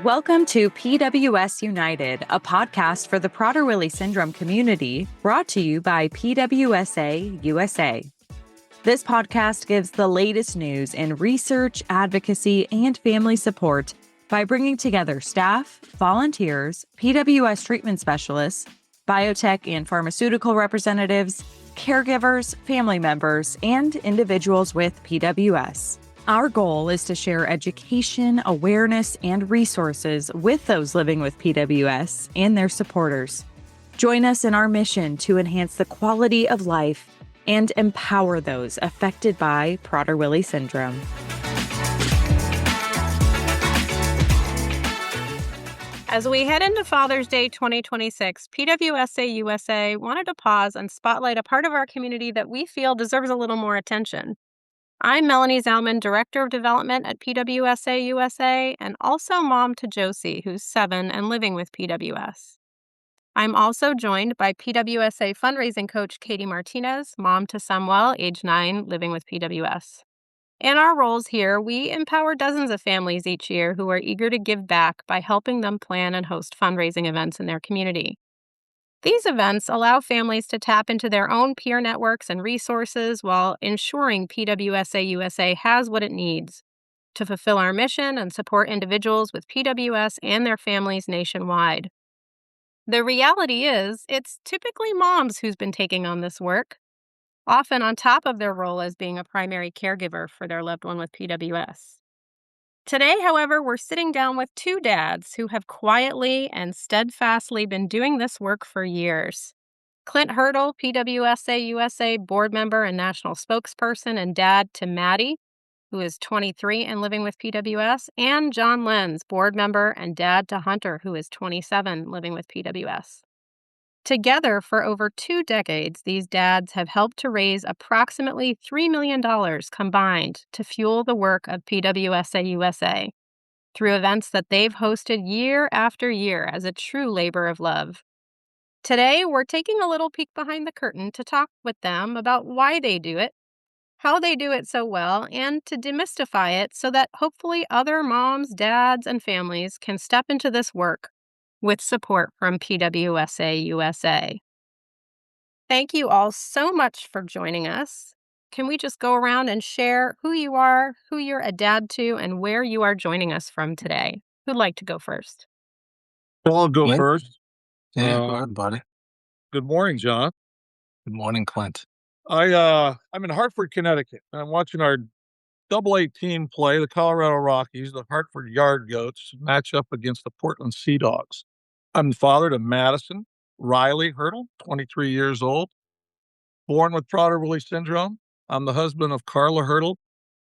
Welcome to PWS United, a podcast for the Prader-Willi syndrome community, brought to you by PWSA USA. This podcast gives the latest news in research, advocacy, and family support by bringing together staff, volunteers, PWS treatment specialists, biotech and pharmaceutical representatives, caregivers, family members, and individuals with PWS. Our goal is to share education, awareness, and resources with those living with PWS and their supporters. Join us in our mission to enhance the quality of life and empower those affected by Prader-Willi syndrome. As we head into Father's Day 2026, PWSA USA wanted to pause and spotlight a part of our community that we feel deserves a little more attention. I'm Melanie Zalman, Director of Development at PWSA USA, and also mom to Josie, who's 7 and living with PWS. I'm also joined by PWSA fundraising coach Katie Martinez, mom to Samuel, age 9, living with PWS. In our roles here, we empower dozens of families each year who are eager to give back by helping them plan and host fundraising events in their community. These events allow families to tap into their own peer networks and resources while ensuring PWSA USA has what it needs to fulfill our mission and support individuals with PWS and their families nationwide. The reality is, it's typically moms who's been taking on this work, often on top of their role as being a primary caregiver for their loved one with PWS. Today, however, we're sitting down with 2 dads who have quietly and steadfastly been doing this work for years. Clint Hurdle, PWSA USA board member and national spokesperson and dad to Maddie, who is 23 and living with PWS, and John Lenz, board member and dad to Hunter, who is 27, living with PWS. Together, for over 2 decades, these dads have helped to raise approximately $3 million combined to fuel the work of PWSA USA through events that they've hosted year after year as a true labor of love. Today, we're taking a little peek behind the curtain to talk with them about why they do it, how they do it so well, and to demystify it so that hopefully other moms, dads, and families can step into this work with support from PWSA USA. Thank you all so much for joining us. Can we just go around and share who you are, who you're a dad to, and where you are joining us from today? Who'd like to go first? Well, I'll go Clint? first. Yeah, go ahead, buddy. Good morning, John. Good morning, Clint. I'm in Hartford, Connecticut, and I'm watching our Double-A team play, the Colorado Rockies. The Hartford Yard Goats match up against the Portland Sea Dogs. I'm the father to Madison Riley Hurdle, 23 years old, born with Prader-Willi syndrome. I'm the husband of Carla Hurdle,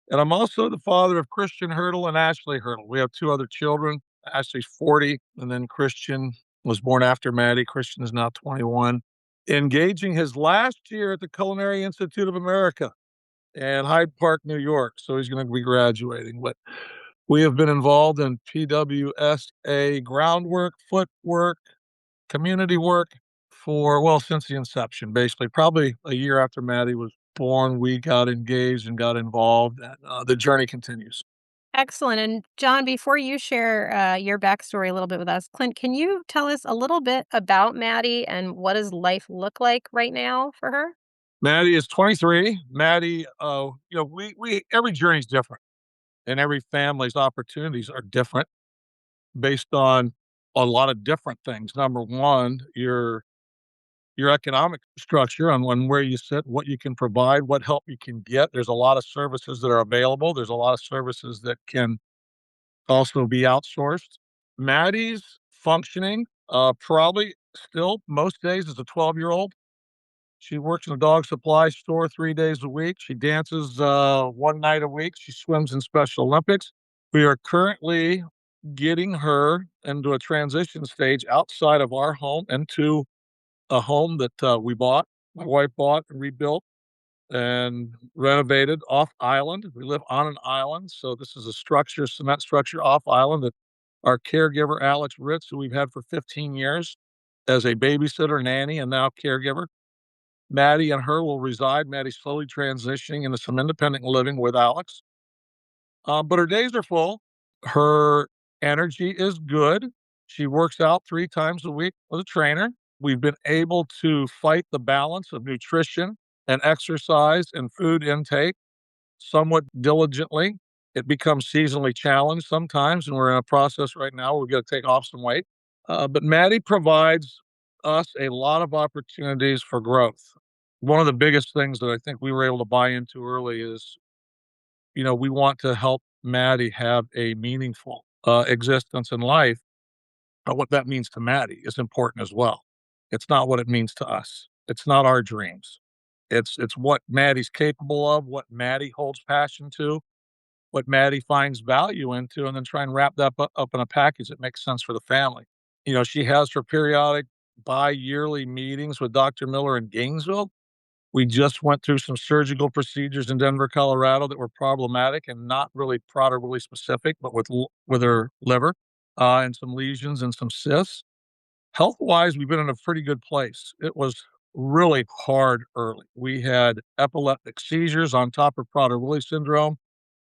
and I'm also the father of Christian Hurdle and Ashley Hurdle. We have 2 other children. Ashley's 40, and then Christian was born after Maddie. Christian is now 21. Engaging his last year at the Culinary Institute of America in Hyde Park, New York. So he's going to be graduating. But we have been involved in PWSA groundwork, footwork, community work since the inception, basically. Probably a year after Maddie was born, we got engaged and got involved, and the journey continues. Excellent. And John, before you share your backstory a little bit with us, Clint, can you tell us a little bit about Maddie and what does life look like right now for her? Maddie is 23. Maddie, every journey is different, and every family's opportunities are different based on a lot of different things. Number one, your economic structure on where you sit, what you can provide, what help you can get. There's a lot of services that are available. There's a lot of services that can also be outsourced. Maddie's functioning probably still most days as a 12-year-old. She works in a dog supply store 3 days a week. She dances 1 night a week. She swims in Special Olympics. We are currently getting her into a transition stage outside of our home into a home that we bought. My wife bought and rebuilt and renovated off island. We live on an island. So this is a cement structure off island that our caregiver, Alex Ritz, who we've had for 15 years as a babysitter, nanny, and now caregiver. Maddie and her will reside. Maddie's slowly transitioning into some independent living with Alex. But her days are full. Her energy is good. She works out 3 times a week with a trainer. We've been able to fight the balance of nutrition and exercise and food intake somewhat diligently. It becomes seasonally challenged sometimes, and we're in a process right now where we've got to take off some weight. But Maddie provides us a lot of opportunities for growth. One of the biggest things that I think we were able to buy into early is, we want to help Maddie have a meaningful existence in life. But what that means to Maddie is important as well. It's not what it means to us. It's not our dreams. It's what Maddie's capable of, what Maddie holds passion to, what Maddie finds value into, and then try and wrap that up in a package that makes sense for the family. She has her periodic bi-yearly meetings with Dr. Miller in Gainesville. We just went through some surgical procedures in Denver, Colorado that were problematic and not really Prader-Willi specific, but with her liver and some lesions and some cysts. Health-wise, we've been in a pretty good place. It was really hard early. We had epileptic seizures on top of Prader-Willi syndrome.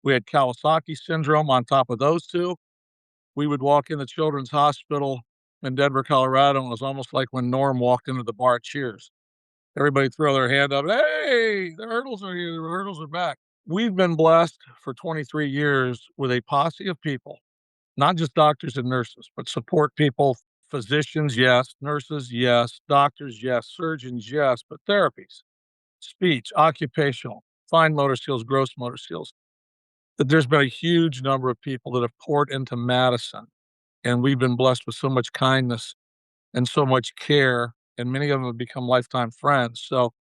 We had Kawasaki syndrome on top of those two. We would walk in the children's hospital in Denver, Colorado, and it was almost like when Norm walked into the bar at Cheers. Everybody throw their hand up. Hey, the Hurdles are here. The Hurdles are back. We've been blessed for 23 years with a posse of people, not just doctors and nurses, but support people, physicians, yes, nurses, yes, doctors, yes, surgeons, yes, but therapies, speech, occupational, fine motor skills, gross motor skills. That there's been a huge number of people that have poured into Madison, and we've been blessed with so much kindness and so much care, and many of them have become lifetime friends. So,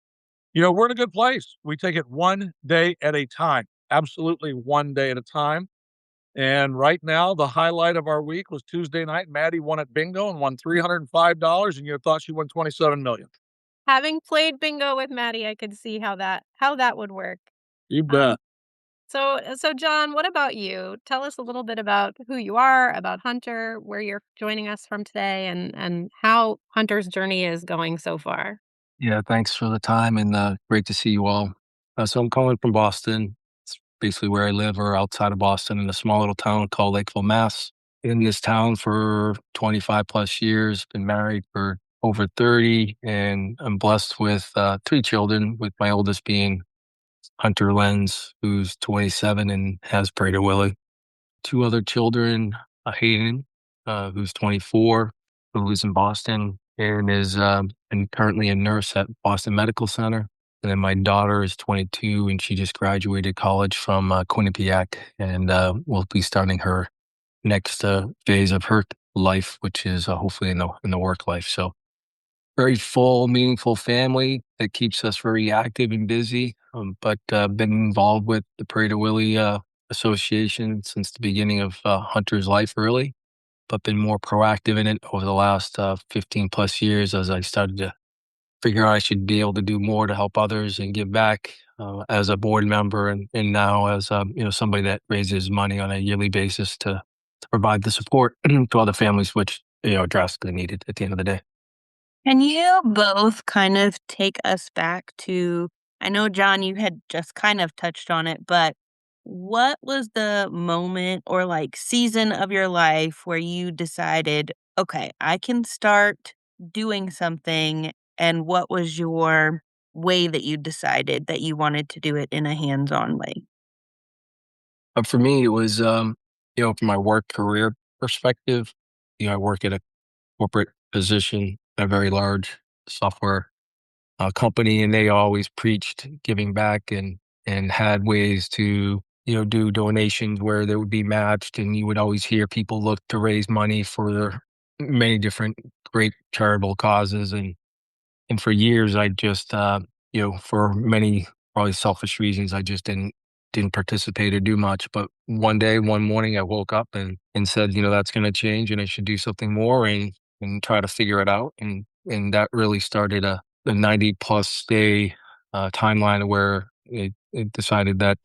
we're in a good place. We take it one day at a time, absolutely one day at a time. And right now, the highlight of our week was Tuesday night. Maddie won at bingo and won $305, and you thought she won $27 million. Having played bingo with Maddie, I could see how that would work. You bet. So John, what about you? Tell us a little bit about who you are, about Hunter, where you're joining us from today, and how Hunter's journey is going so far. Yeah, thanks for the time and great to see you all. So I'm calling from Boston. It's basically where I live or outside of Boston in a small little town called Lakeville, Mass. In this town for 25 plus years, been married for over 30, and I'm blessed with 3 children, with my oldest being Hunter Lenz, who's 27 and has Prader-Willi. 2 other children, Hayden, who's 24, who lives in Boston and is and currently a nurse at Boston Medical Center. And then my daughter is 22, and she just graduated college from Quinnipiac, and will be starting her next phase of her life, which is hopefully in the work life. So very full, meaningful family that keeps us very active and busy. But been involved with the Prader-Willi Association since the beginning of Hunter's life, really, but been more proactive in it over the last 15 plus years as I started to figure out I should be able to do more to help others and give back as a board member and now as somebody that raises money on a yearly basis to provide the support to other families, which drastically needed at the end of the day. Can you both kind of take us back to, I know, John, you had just kind of touched on it, but what was the moment or season of your life where you decided, okay, I can start doing something? And what was your way that you decided that you wanted to do it in a hands-on way? For me, it was, from my work career perspective, I work at a corporate position, a very large software company, and they always preached giving back and had ways to do donations where they would be matched, and you would always hear people look to raise money for many different great charitable causes, and for years I just for many probably selfish reasons I just didn't participate or do much. But one morning I woke up and said, that's going to change and I should do something more and try to figure it out. And that really started a 90 plus day timeline where it decided that,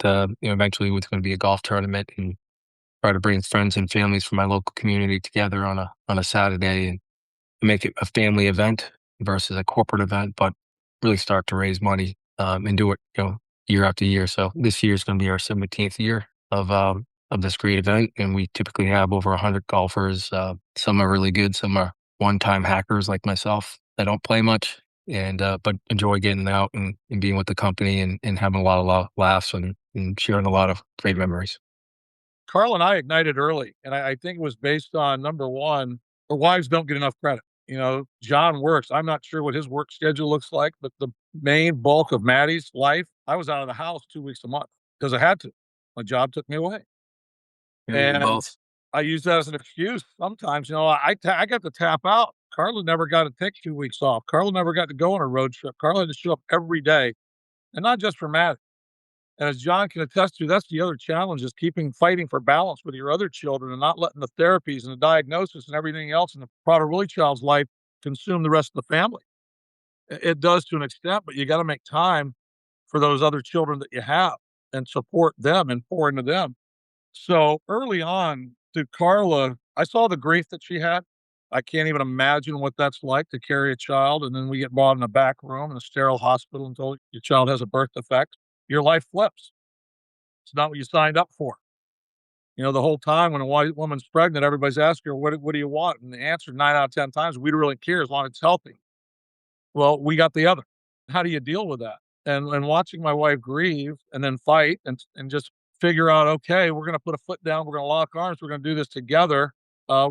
eventually it was going to be a golf tournament and try to bring friends and families from my local community together on a Saturday and make it a family event versus a corporate event, but really start to raise money and do it, year after year. So this year is going to be our 17th year of of this great event, and we typically have over 100 golfers. Some are really good, some are one-time hackers like myself that don't play much, and but enjoy getting out and being with the company and having a lot of laughs and sharing a lot of great memories. Carl and I ignited early, and I think it was based on number one, our wives don't get enough credit. You know, John works. I'm not sure what his work schedule looks like, but the main bulk of Maddie's life, I was out of the house 2 weeks a month because I had to. My job took me away. Yeah, we And both. I use that as an excuse sometimes. You know, I got to tap out. Carla never got to take 2 weeks off. Carla never got to go on a road trip. Carla had to show up every day, and not just for Maddie. And as John can attest to, that's the other challenge is fighting for balance with your other children and not letting the therapies and the diagnosis and everything else in the Prader-Willi child's life consume the rest of the family. It does to an extent, but you got to make time for those other children that you have and support them and pour into them. So early on through Carla, I saw the grief that she had. I can't even imagine what that's like to carry a child. And then we get brought in a back room in a sterile hospital and told your child has a birth defect. Your life flips. It's not what you signed up for. You know, the whole time when a white woman's pregnant, everybody's asking her, what do you want? And the answer 9 out of 10 times, we don't really care as long as it's healthy. Well, we got the other. How do you deal with that? And watching my wife grieve and then fight and just figure out, okay, we're going to put a foot down. We're going to lock arms. We're going to do this together.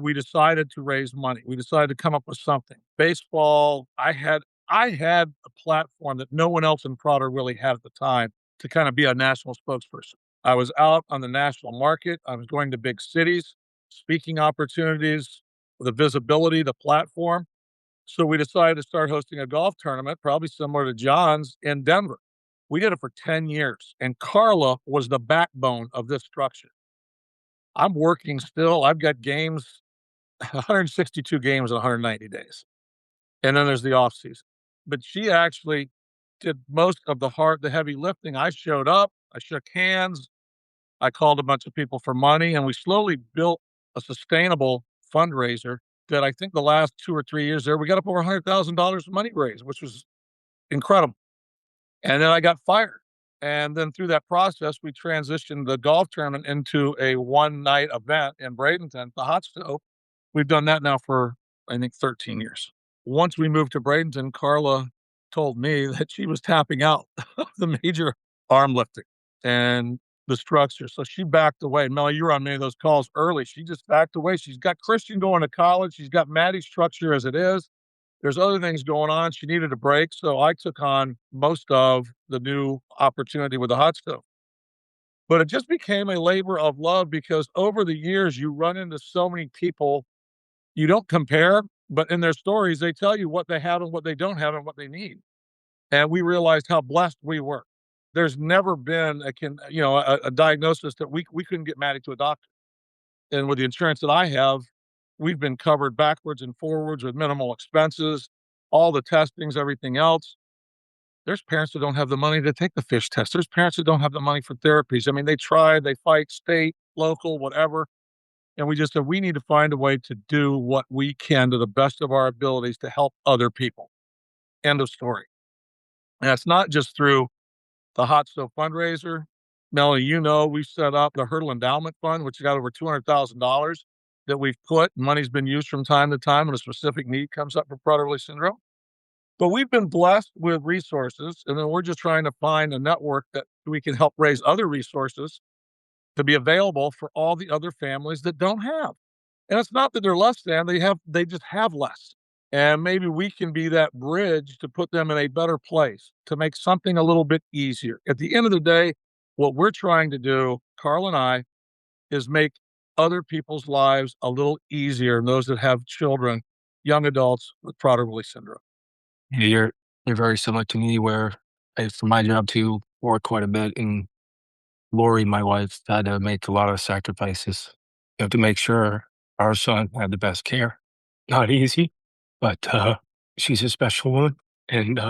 We decided to raise money. We decided to come up with something. Baseball. I had a platform that no one else in Prader really had at the time to kind of be a national spokesperson. I was out on the national market. I was going to big cities, speaking opportunities, the visibility, the platform. So we decided to start hosting a golf tournament, probably similar to John's in Denver. We did it for 10 years, and Carla was the backbone of this structure. I'm working still. I've got games, 162 games in 190 days. And then there's the off season. But she actually did most of the heavy lifting. I showed up, I shook hands, I called a bunch of people for money, and we slowly built a sustainable fundraiser that I think the last 2 or 3 years there, we got up over $100,000 money raised, which was incredible. And then I got fired. And then through that process, we transitioned the golf tournament into a one-night event in Bradenton, the hot stove. We've done that now for, I think, 13 years. Once we moved to Bradenton, Carla told me that she was tapping out of the major arm lifting and the structure. So she backed away. Melanie, you were on many of those calls early. She just backed away. She's got Christian going to college. She's got Maddie's structure as it is. There's other things going on. She needed a break. So I took on most of the new opportunity with the hot stove. But it just became a labor of love because over the years, you run into so many people. You don't compare, but in their stories, they tell you what they have and what they don't have and what they need. And we realized how blessed we were. There's never been a diagnosis that we couldn't get Maddie to a doctor. And with the insurance that I have, we've been covered backwards and forwards with minimal expenses, all the testings, everything else. There's parents that don't have the money to take the fish test. There's parents that don't have the money for therapies. I mean, they try, they fight, state, local, whatever. And we just said, we need to find a way to do what we can to the best of our abilities to help other people. End of story. And it's not just through the Hot Stove fundraiser. Melanie, we've set up the Hurdle Endowment Fund, which got over $200,000 that we've put. Money's been used from time to time when a specific need comes up for Prader-Willi syndrome. But we've been blessed with resources, and then we're just trying to find a network that we can help raise other resources to be available for all the other families that don't have. And it's not that they're less than, they just have less. And maybe we can be that bridge to put them in a better place, to make something a little bit easier. At the end of the day, what we're trying to do, Carl and I, is make other people's lives a little easier, and those that have children, young adults with Prader-Willi syndrome. Yeah, you're very similar to me where for my job too, work quite a bit, and Lori, my wife, had to make a lot of sacrifices, to make sure our son had the best care. Not easy, but she's a special woman, and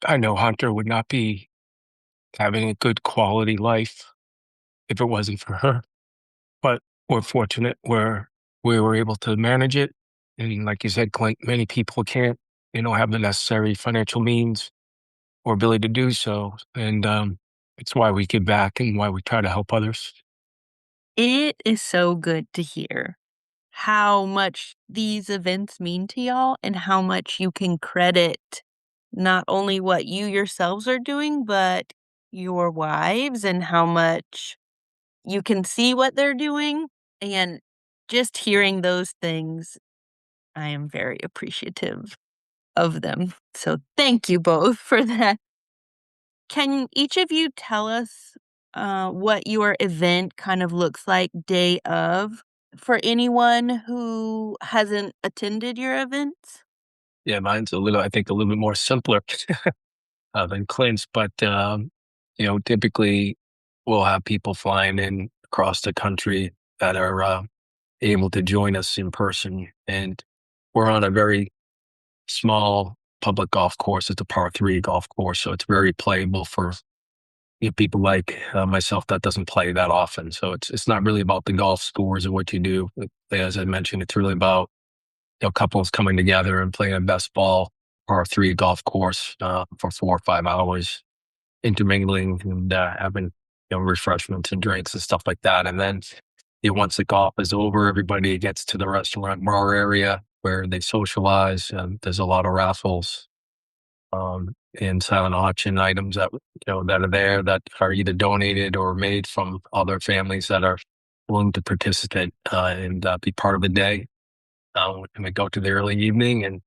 I know Hunter would not be having a good quality life if it wasn't for her. But we're fortunate where we were able to manage it, and like you said, Clint, many people can't, have the necessary financial means or ability to do so, and it's why we give back and why we try to help others. It is so good to hear how much these events mean to y'all and how much you can credit not only what you yourselves are doing, but your wives and how much you can see what they're doing. And just hearing those things, I am very appreciative of them. So thank you both for that. Can each of you tell us what your event kind of looks like day of for anyone who hasn't attended your events? Yeah, mine's I think a little bit more simpler than Clint's, but typically we'll have people flying in across the country that are able to join us in person, and we're on a very small public golf course. It's a par 3 golf course, so it's very playable for people like myself that doesn't play that often. So it's not really about the golf scores or what you do. As I mentioned, it's really about couples coming together and playing a best ball par 3 golf course for 4 or 5 hours, intermingling and having refreshments and drinks and stuff like that. And then once the golf is over, everybody gets to the restaurant bar area where they socialize. There's a lot of raffles and silent auction items that are there that are either donated or made from other families that are willing to participate and be part of the day. And we go to the early evening, and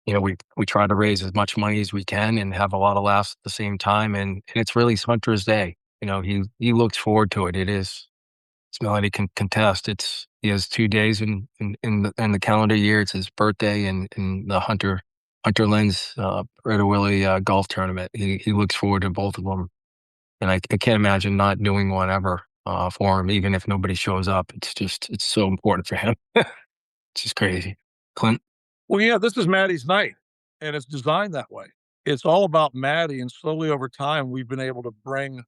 we try to raise as much money as we can and have a lot of laughs at the same time. And it's really Hunter's day. He looks forward to it. It is, as Melanie can contest. He has 2 days in the calendar year. It's his birthday and the Hunter Lynn's Red Willie golf tournament. He looks forward to both of them, and I can't imagine not doing one ever for him, even if nobody shows up. It's so important for him. It's just crazy. Clint? Well, yeah, this is Maddie's night, and it's designed that way. It's all about Maddie, and slowly over time, we've been able to bring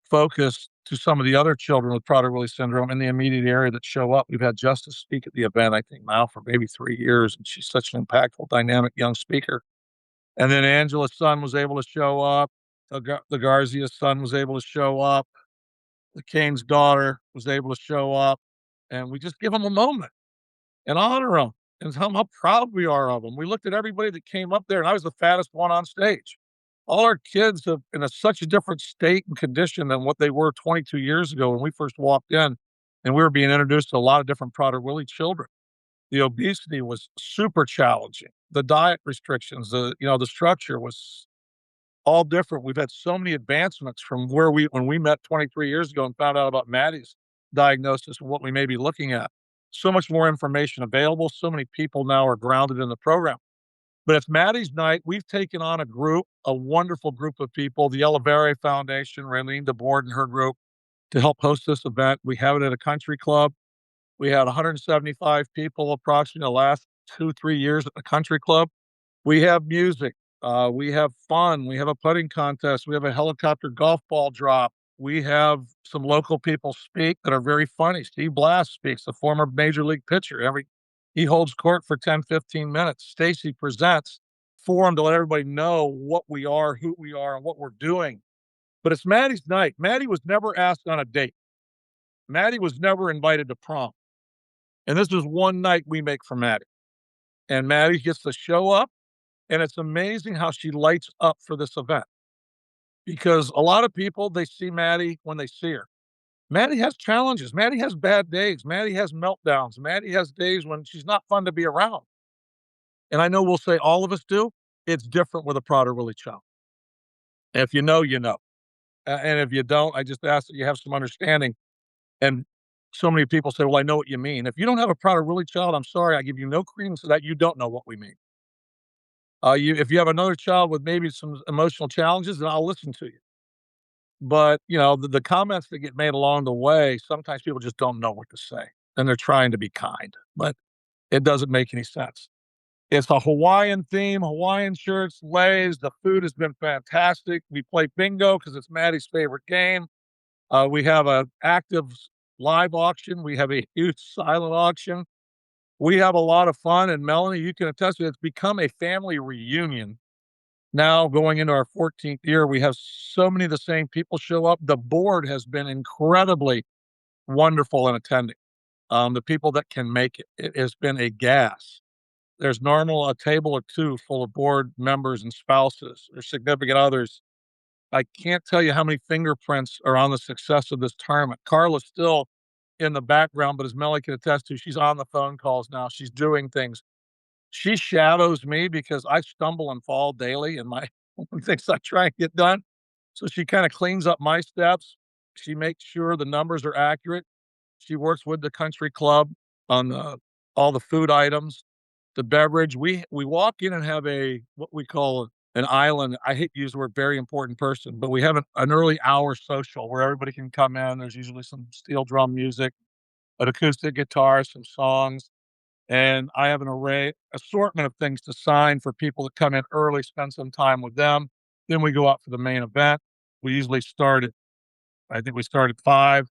focus to some of the other children with Prader-Willi syndrome in the immediate area that show up. We've had Justice speak at the event, I think now for maybe 3 years, and she's such an impactful, dynamic young speaker. And then Angela's son was able to show up. The Garzia's son was able to show up. The Kane's daughter was able to show up. And we just give them a moment and honor them and tell them how proud we are of them. We looked at everybody that came up there, and I was the fattest one on stage. All our kids are in such a different state and condition than what they were 22 years ago when we first walked in, and we were being introduced to a lot of different Prader-Willi children. The obesity was super challenging. The diet restrictions, the structure was all different. We've had so many advancements from when we met 23 years ago and found out about Maddie's diagnosis and what we may be looking at. So much more information available. So many people now are grounded in the program. But it's Maddie's night. We've taken on a wonderful group of people, the Elevere Foundation, Raylene DeBoard and her group, to help host this event. We have it at a country club. We had 175 people approximately the last 2-3 years at the country club. We have music. We have fun. We have a putting contest. We have a helicopter golf ball drop. We have some local people speak that are very funny. Steve Blass speaks, the former major league pitcher. He holds court for 10, 15 minutes. Stacy presents forum to let everybody know what we are, who we are, and what we're doing. But it's Maddie's night. Maddie was never asked on a date. Maddie was never invited to prom. And this is one night we make for Maddie. And Maddie gets to show up, and it's amazing how she lights up for this event. Because a lot of people, they see Maddie when they see her. Maddie has challenges. Maddie has bad days. Maddie has meltdowns. Maddie has days when she's not fun to be around. And I know we'll say all of us do. It's different with a Prader-Willi child. If you know, you know. And if you don't, I just ask that you have some understanding. And so many people say, well, I know what you mean. If you don't have a Prader-Willi child, I'm sorry, I give you no credence to that. You don't know what we mean. If you have another child with maybe some emotional challenges, then I'll listen to you. But, the comments that get made along the way, sometimes people just don't know what to say, and they're trying to be kind, but it doesn't make any sense. It's a Hawaiian theme, Hawaiian shirts, leis. The food has been fantastic. We play bingo because it's Maddie's favorite game. We have an active live auction. We have a huge silent auction. We have a lot of fun, and Melanie, you can attest to it. It's become a family reunion. Now going into our 14th year, we have so many of the same people show up. The board has been incredibly wonderful in attending. The people that can make it, it has been a gas. There's normal a table or two full of board members and spouses or significant others. I can't tell you how many fingerprints are on the success of this tournament. Carla's still in the background, but as Melanie can attest to, she's on the phone calls now. She's doing things. She shadows me because I stumble and fall daily in my things I try and get done. So she kind of cleans up my steps. She makes sure the numbers are accurate. She works with the country club on all the food items, the beverage. We walk in and have what we call an island. I hate to use the word very important person, but we have an early hour social where everybody can come in. There's usually some steel drum music, an acoustic guitar, some songs. And I have assortment of things to sign for people to come in early, spend some time with them. Then we go out for the main event. We usually I think we start at 5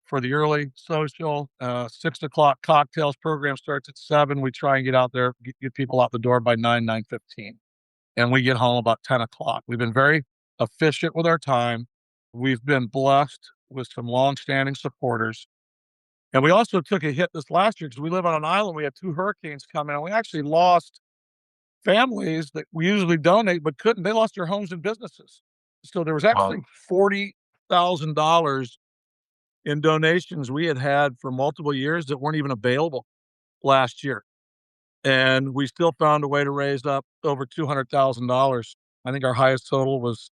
for the early social. 6 o'clock cocktails program starts at 7. We try and get out there, get people out the door by 9:15. And we get home about 10 o'clock. We've been very efficient with our time. We've been blessed with some longstanding supporters. And we also took a hit this last year because we live on an island. We had 2 hurricanes come in, and we actually lost families that we usually donate but couldn't. They lost their homes and businesses. So there was actually $40,000 in donations we had for multiple years that weren't even available last year. And we still found a way to raise up over $200,000. I think our highest total was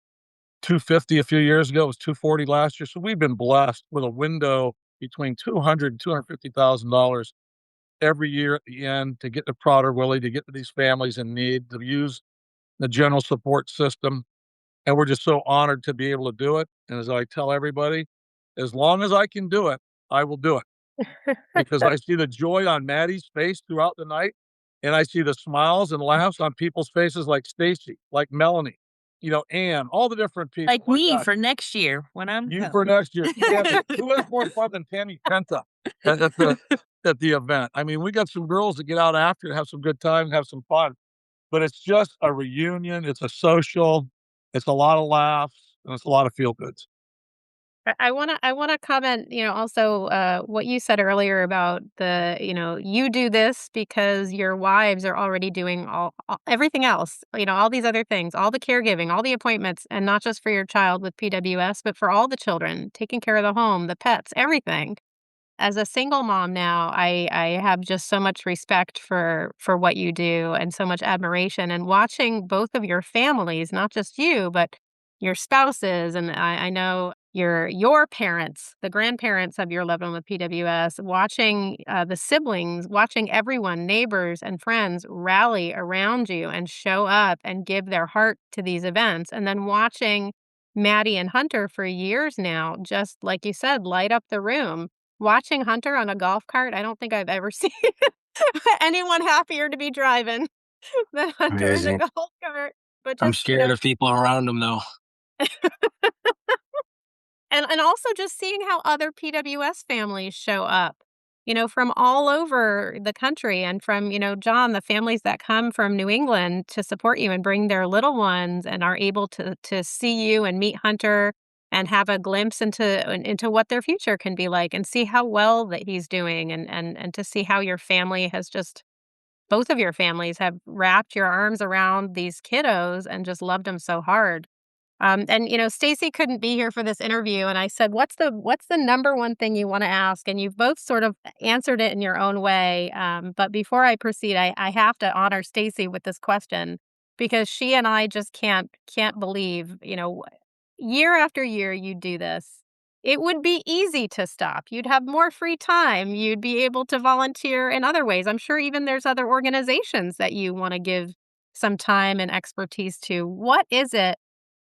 250 a few years ago. It was 240 last year. So we've been blessed with a window between $200,000 and $250,000 every year at the end to get to Prader-Willi, to get to these families in need, to use the general support system. And we're just so honored to be able to do it. And as I tell everybody, as long as I can do it, I will do it because I see the joy on Maddie's face throughout the night. And I see the smiles and laughs on people's faces like Stacy, like Melanie, Ann, all the different people. Like me for next year when I'm You home. for next year. Who has more fun than Tammy Penta at the event? I mean, we got some girls that get out after and have some good time and have some fun. But it's just a reunion. It's a social. It's a lot of laughs and it's a lot of feel goods. I wanna comment, also, what you said earlier about you do this because your wives are already doing all everything else, all these other things, all the caregiving, all the appointments, and not just for your child with PWS, but for all the children, taking care of the home, the pets, everything. As a single mom now, I have just so much respect for what you do and so much admiration and watching both of your families, not just you, but your spouses, and I know your parents, the grandparents of your loved one with PWS, watching, the siblings, watching everyone, neighbors and friends rally around you and show up and give their heart to these events, and then watching Maddie and Hunter for years now, just like you said, light up the room. Watching Hunter on a golf cart, I don't think I've ever seen anyone happier to be driving than Hunter in a Amazing. golf cart. But I'm just, scared of people around him though. and also just seeing how other PWS families show up, from all over the country and from, John, the families that come from New England to support you and bring their little ones and are able to see you and meet Hunter and have a glimpse into what their future can be like and see how well that he's doing and to see how your family has just both of your families have wrapped your arms around these kiddos and just loved them so hard. And Stacy couldn't be here for this interview, and I said, "What's the number one thing you want to ask?" And you've both sort of answered it in your own way. But before I proceed, I have to honor Stacy with this question because she and I just can't believe, year after year you do this. It would be easy to stop. You'd have more free time. You'd be able to volunteer in other ways. I'm sure even there's other organizations that you want to give some time and expertise to. What is it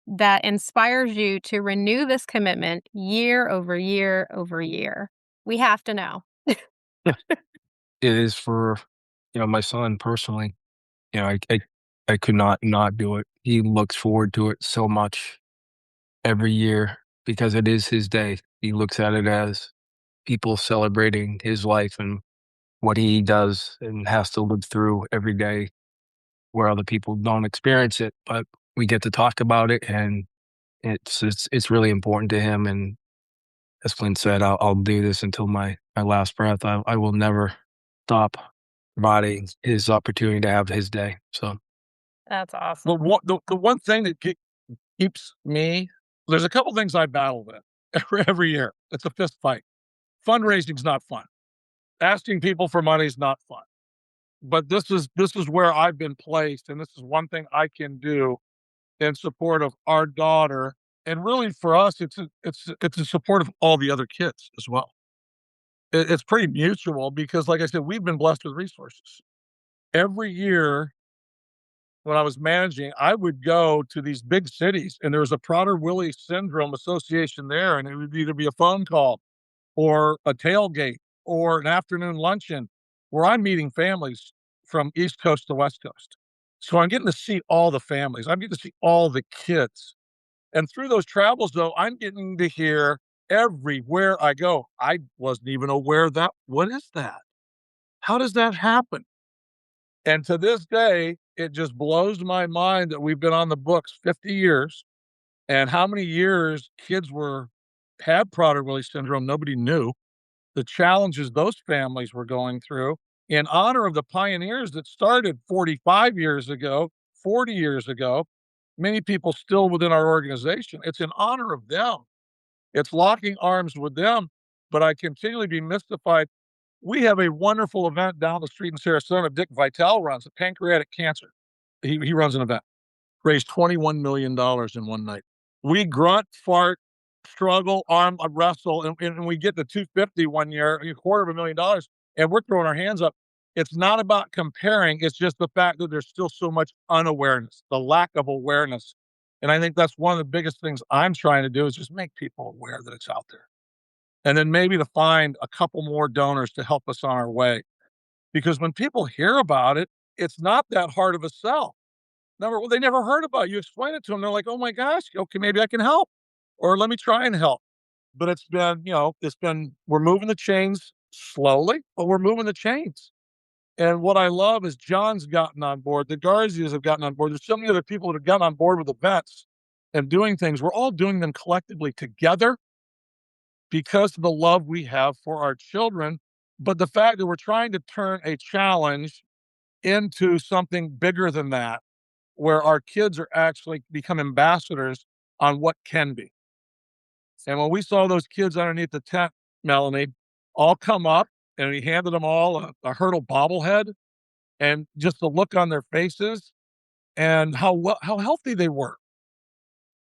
that inspires you to renew this commitment year over year over year? We have to know. It is for, my son personally. I could not do it. He looks forward to it so much every year because it is his day. He looks at it as people celebrating his life and what he does and has to live through every day where other people don't experience it, but we get to talk about it and it's really important to him. And as Clint said, I'll do this until my last breath. I will never stop providing his opportunity to have his day. So That's awesome. The one thing that keeps me, there's a couple things I battle with every year. It's a fist fight. Fundraising's not fun. Asking people for money is not fun. But this is where I've been placed, and this is one thing I can do in support of our daughter. And really, for us, it's in support of all the other kids as well. It's pretty mutual because, like I said, we've been blessed with resources. Every year when I was managing, I would go to these big cities, and there was a Prader-Willi syndrome association there, and it would either be a phone call or a tailgate or an afternoon luncheon where I'm meeting families from East Coast to West Coast. So I'm getting to see all the families. I'm getting to see all the kids. And through those travels, though, I'm getting to hear everywhere I go. I wasn't even aware that, what is that? How does that happen? And to this day, it just blows my mind that we've been on the books 50 years, and how many years kids had Prader-Willi syndrome, nobody knew. The challenges those families were going through in honor of the pioneers that started 45 years ago, 40 years ago, many people still within our organization. It's in honor of them. It's locking arms with them, but I continually be mystified. We have a wonderful event down the street in Sarasota. Dick Vitale runs it, pancreatic cancer. He runs an event, raised $21 million in one night. We grunt, fart, struggle, arm wrestle, and we get to 250 one year, $250,000, and we're throwing our hands up. It's not about comparing. It's just the fact that there's still so much unawareness, the lack of awareness. And I think that's one of the biggest things I'm trying to do is just make people aware that it's out there. And then maybe to find a couple more donors to help us on our way. Because when people hear about it, it's not that hard of a sell. They never heard about it. You explain it to them, they're like, "Oh my gosh, okay, maybe I can help, or let me try and help." But it's been, we're moving the chains slowly, but we're moving the chains. And what I love is John's gotten on board, the Garzias have gotten on board. There's so many other people that have gotten on board with events and doing things. We're all doing them collectively together because of the love we have for our children, but the fact that we're trying to turn a challenge into something bigger than that, where our kids are actually become ambassadors on what can be. And when we saw those kids underneath the tent, Melanie, all come up, and we handed them all a Hurdle bobblehead, and just the look on their faces and how healthy they were.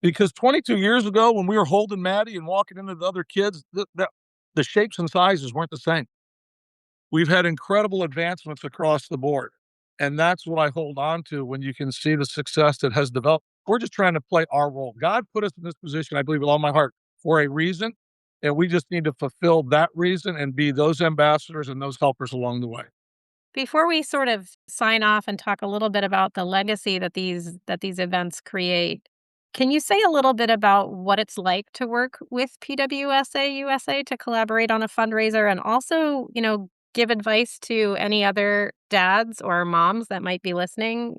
Because 22 years ago, when we were holding Maddie and walking into the other kids, the shapes and sizes weren't the same. We've had incredible advancements across the board. And that's what I hold on to when you can see the success that has developed. We're just trying to play our role. God put us in this position, I believe with all my heart, for a reason. And we just need to fulfill that reason and be those ambassadors and those helpers along the way. Before we sort of sign off and talk a little bit about the legacy that these events create, can you say a little bit about what it's like to work with PWSA USA to collaborate on a fundraiser, and also, give advice to any other dads or moms that might be listening?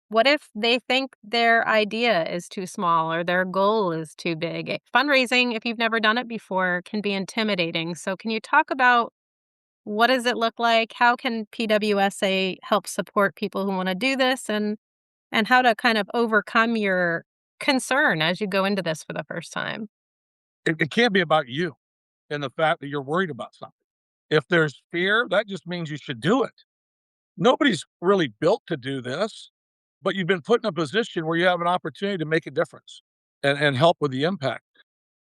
What if they think their idea is too small or their goal is too big? Fundraising, if you've never done it before, can be intimidating. So can you talk about what does it look like? How can PWSA help support people who want to do this, and how to kind of overcome your concern as you go into this for the first time? It can't be about you and the fact that you're worried about something. If there's fear, that just means you should do it. Nobody's really built to do this, but you've been put in a position where you have an opportunity to make a difference and help with the impact.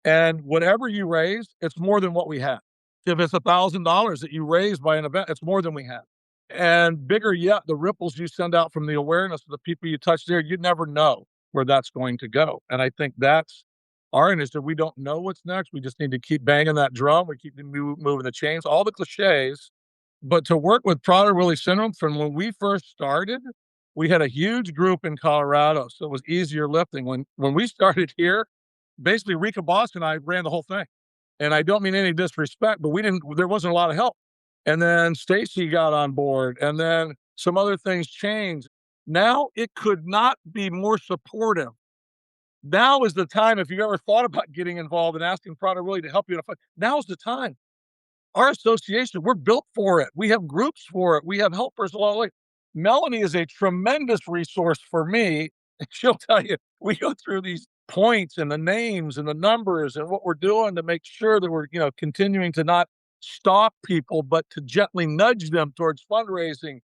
And whatever you raise, it's more than what we have. If it's $1,000 that you raise by an event, it's more than we have. And bigger yet, the ripples you send out from the awareness of the people you touch there, you never know where that's going to go. And I think that's our initiative. We don't know what's next. We just need to keep banging that drum. We keep moving the chains, all the cliches. But to work with Prader-Willi syndrome, from when we first started, we had a huge group in Colorado, so it was easier lifting. When we started here, basically Rika Boss and I ran the whole thing. And I don't mean any disrespect, but there wasn't a lot of help. And then Stacy got on board, and then some other things changed. Now it could not be more supportive Now is the time. If you ever thought about getting involved and asking Prader-Willi to help you, now is the time. Our association, we're built for it. We have groups for it. We have helpers along the way. Melanie is a tremendous resource for me. She'll tell you, we go through these points and the names and the numbers and what we're doing to make sure that we're, continuing to not stop people, but to gently nudge them towards fundraising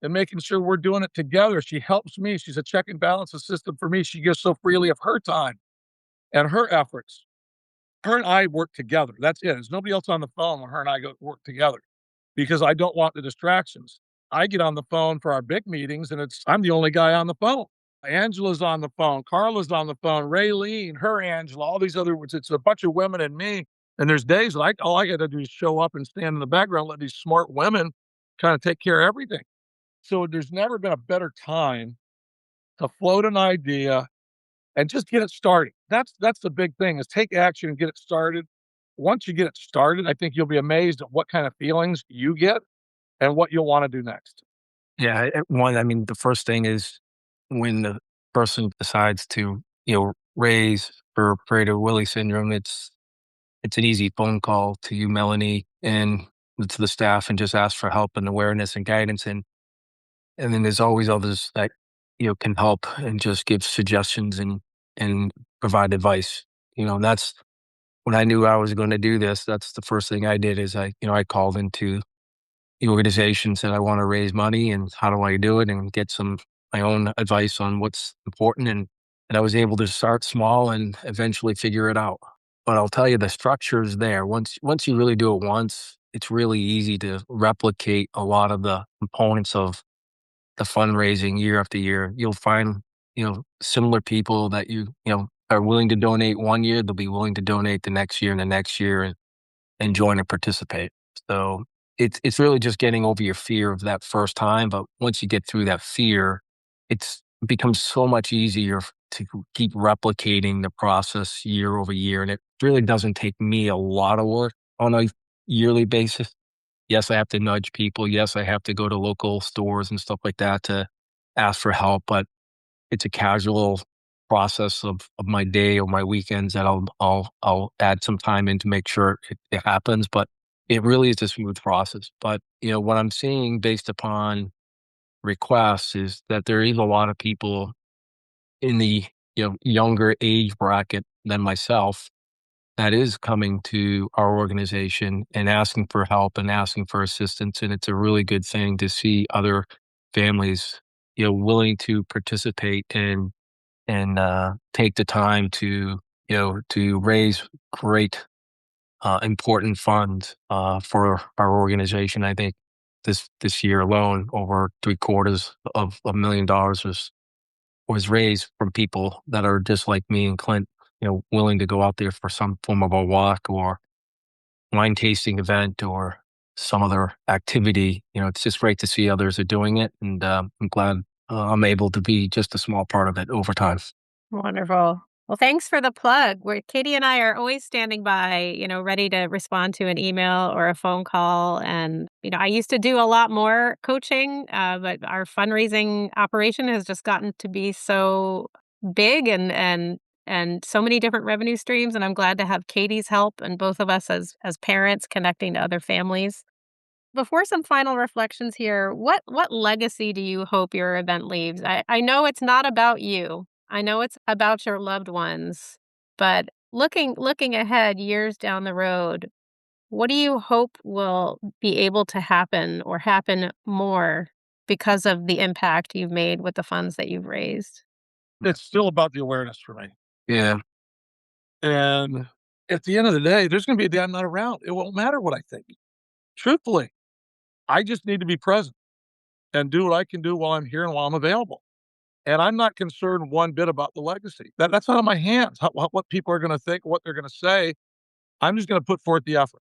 and making sure we're doing it together. She helps me. She's a check and balance system for me. She gives so freely of her time and her efforts. Her and I work together. That's it. There's nobody else on the phone when her and I go work together because I don't want the distractions. I get on the phone for our big meetings and I'm the only guy on the phone. Angela's on the phone. Carla's on the phone. Raylene, her Angela, all these other words. It's a bunch of women and me. And there's days like all I got to do is show up and stand in the background, let these smart women kind of take care of everything. So there's never been a better time to float an idea and just get it started. That's the big thing is take action and get it started. Once you get it started, I think you'll be amazed at what kind of feelings you get and what you'll want to do next. Yeah, the first thing is when the person decides to, raise for Prader-Willi syndrome, it's an easy phone call to you, Melanie, and to the staff and just ask for help and awareness and guidance. And then there's always others that, can help and just give suggestions and provide advice. That's when I knew I was going to do this. That's the first thing I did is I called into the organization, said I want to raise money and how do I do it and get some my own advice on what's important. And I was able to start small and eventually figure it out. But I'll tell you, the structure is there. Once you really do it once, it's really easy to replicate a lot of the components of the fundraising year after year. You'll find, similar people that are willing to donate one year, they'll be willing to donate the next year and the next year and join and participate. So it's really just getting over your fear of that first time. But once you get through that fear, it becomes so much easier to keep replicating the process year over year. And it really doesn't take me a lot of work on a yearly basis. Yes, I have to nudge people. Yes, I have to go to local stores and stuff like that to ask for help, but it's a casual process of my day or my weekends that I'll add some time in to make sure it happens. But it really is a smooth process. But what I'm seeing based upon requests is that there is a lot of people in the younger age bracket than myself that is coming to our organization and asking for help and asking for assistance. And it's a really good thing to see other families, willing to participate and take the time to, to raise great, important funds for our organization. I think this year alone, over $750,000 was raised from people that are just like me and Clint, willing to go out there for some form of a walk or wine tasting event or some other activity. It's just great to see others are doing it. And I'm glad I'm able to be just a small part of it over time. Wonderful. Well, thanks for the plug. Katie and I are always standing by, ready to respond to an email or a phone call. And, I used to do a lot more coaching, but our fundraising operation has just gotten to be so big and so many different revenue streams. And I'm glad to have Katie's help and both of us as parents connecting to other families. Before some final reflections here, what legacy do you hope your event leaves? I know it's not about you. I know it's about your loved ones, but looking ahead years down the road, what do you hope will be able to happen or happen more because of the impact you've made with the funds that you've raised? It's still about the awareness for me. Yeah. And at the end of the day, there's going to be a day I'm not around. It won't matter what I think. Truthfully, I just need to be present and do what I can do while I'm here and while I'm available. And I'm not concerned one bit about the legacy. That's not in my hands, what people are going to think, what they're going to say. I'm just going to put forth the effort.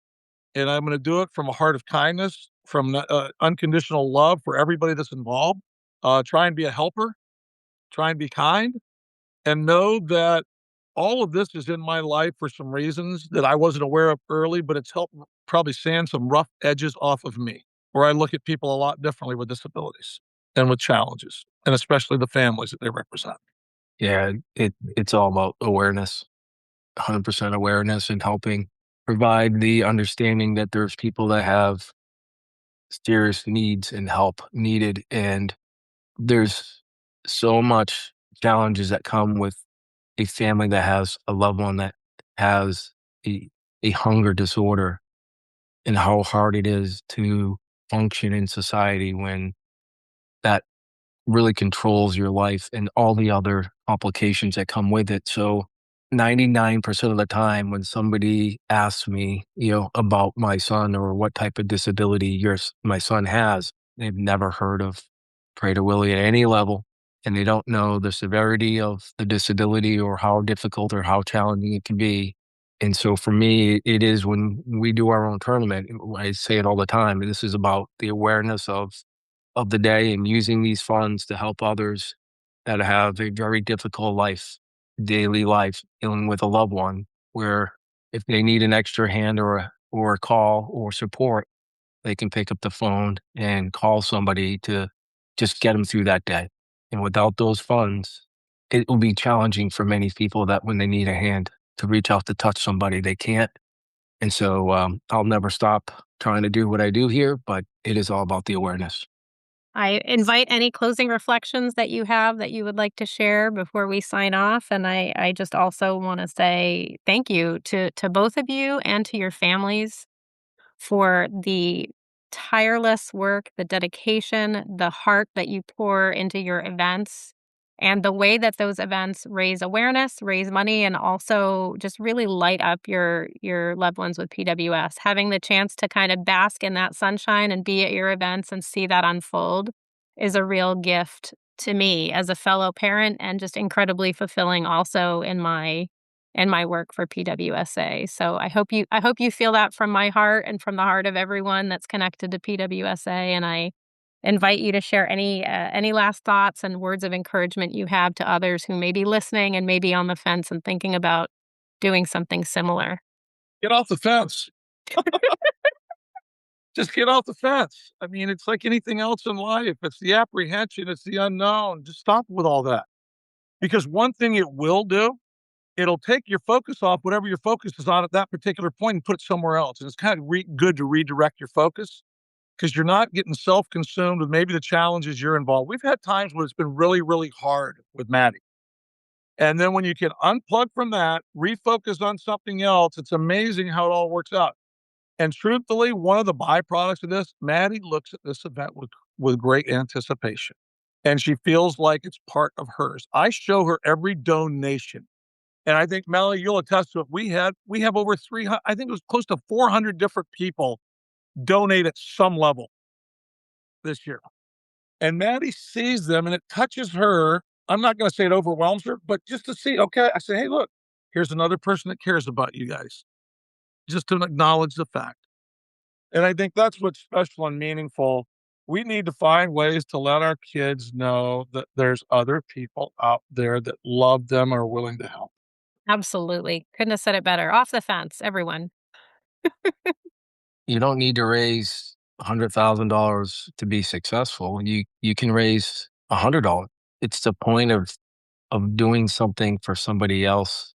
And I'm going to do it from a heart of kindness, from unconditional love for everybody that's involved. Try and be a helper, try and be kind, and know that all of this is in my life for some reasons that I wasn't aware of early, but it's helped probably sand some rough edges off of me, where I look at people a lot differently with disabilities and with challenges, and especially the families that they represent. Yeah, it's all about awareness, 100% awareness, and helping provide the understanding that there's people that have serious needs and help needed. And there's so much challenges that come with a family that has a loved one that has a, a hunger disorder, and how hard it is to function in society when that really controls your life and all the other complications that come with it. So 99% of the time when somebody asks me, about my son or what type of disability my son has, they've never heard of Prader-Willi at any level, and they don't know the severity of the disability or how difficult or how challenging it can be. And so for me, it is when we do our own tournament, I say it all the time, this is about the awareness of the day and using these funds to help others that have a very difficult daily life, dealing with a loved one, where if they need an extra hand or a call or support, they can pick up the phone and call somebody to just get them through that day. And without those funds, it will be challenging for many people that when they need a hand to reach out to touch somebody, they can't. And so I'll never stop trying to do what I do here, but it is all about the awareness. I invite any closing reflections that you have that you would like to share before we sign off. And I just also want to say thank you to both of you and to your families for the tireless work, the dedication, the heart that you pour into your events, and the way that those events raise awareness, raise money, and also just really light up your loved ones with PWS. Having the chance to kind of bask in that sunshine and be at your events and see that unfold is a real gift to me as a fellow parent, and just incredibly fulfilling also in my work for PWSA. So I hope you feel that from my heart and from the heart of everyone that's connected to PWSA. And I invite you to share any last thoughts and words of encouragement you have to others who may be listening and may be on the fence and thinking about doing something similar. Get off the fence. Just get off the fence. I mean, it's like anything else in life. It's the apprehension, it's the unknown. Just stop with all that. Because one thing it will do, it'll take your focus off whatever your focus is on at that particular point and put it somewhere else. And it's kind of good to redirect your focus because you're not getting self-consumed with maybe the challenges you're involved. We've had times when it's been really, really hard with Maddie. And then when you can unplug from that, refocus on something else, it's amazing how it all works out. And truthfully, one of the byproducts of this, Maddie looks at this event with great anticipation. And she feels like it's part of hers. I show her every donation. And I think, Melanie, you'll attest to it. We have over 300, I think it was close to 400 different people donate at some level this year. And Maddie sees them and it touches her. I'm not going to say it overwhelms her, but just to see, okay, I say, hey, look, here's another person that cares about you guys. Just to acknowledge the fact. And I think that's what's special and meaningful. We need to find ways to let our kids know that there's other people out there that love them or are willing to help. Absolutely. Couldn't have said it better. Off the fence, everyone. You don't need to raise $100,000 to be successful. You can raise $100. It's the point of doing something for somebody else.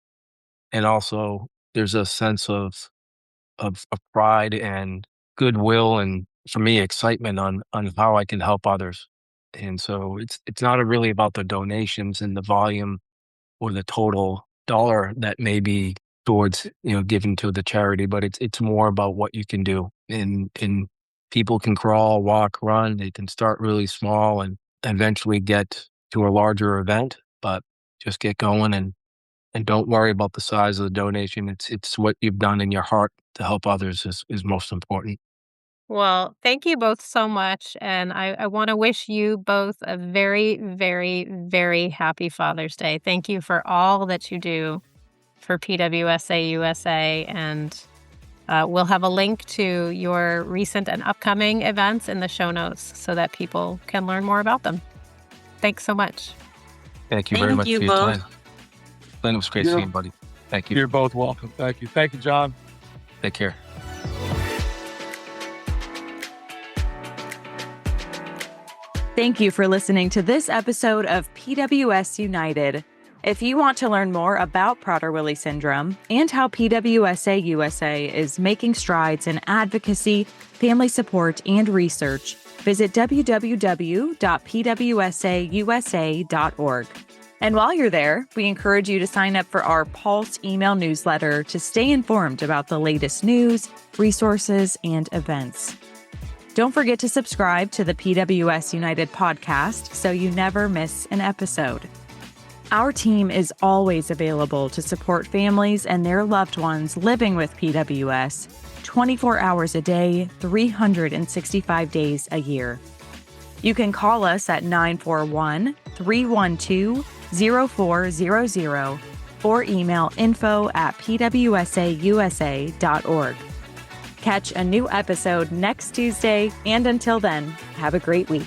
And also there's a sense of pride and goodwill, and for me, excitement on how I can help others. And so it's not really about the donations and the volume or the total dollar that may be towards, given to the charity, but it's more about what you can do. And people can crawl, walk, run. They can start really small and eventually get to a larger event, but just get going and don't worry about the size of the donation. It's what you've done in your heart to help others is most important. Well, thank you both so much. And I want to wish you both a very, very, very happy Father's Day. Thank you for all that you do for PWSA USA. And we'll have a link to your recent and upcoming events in the show notes so that people can learn more about them. Thanks so much. Thank you very much for your time. Clint, it was great seeing you, buddy. Thank you. You're both welcome. Thank you. Thank you, John. Take care. Thank you for listening to this episode of PWS United. If you want to learn more about Prader-Willi syndrome and how PWSA USA is making strides in advocacy, family support, and research, visit www.pwsausa.org. And while you're there, we encourage you to sign up for our Pulse email newsletter to stay informed about the latest news, resources, and events. Don't forget to subscribe to the PWS United podcast so you never miss an episode. Our team is always available to support families and their loved ones living with PWS 24 hours a day, 365 days a year. You can call us at 941-312-0400 or email info@pwsausa.org. Catch a new episode next Tuesday, and until then, have a great week.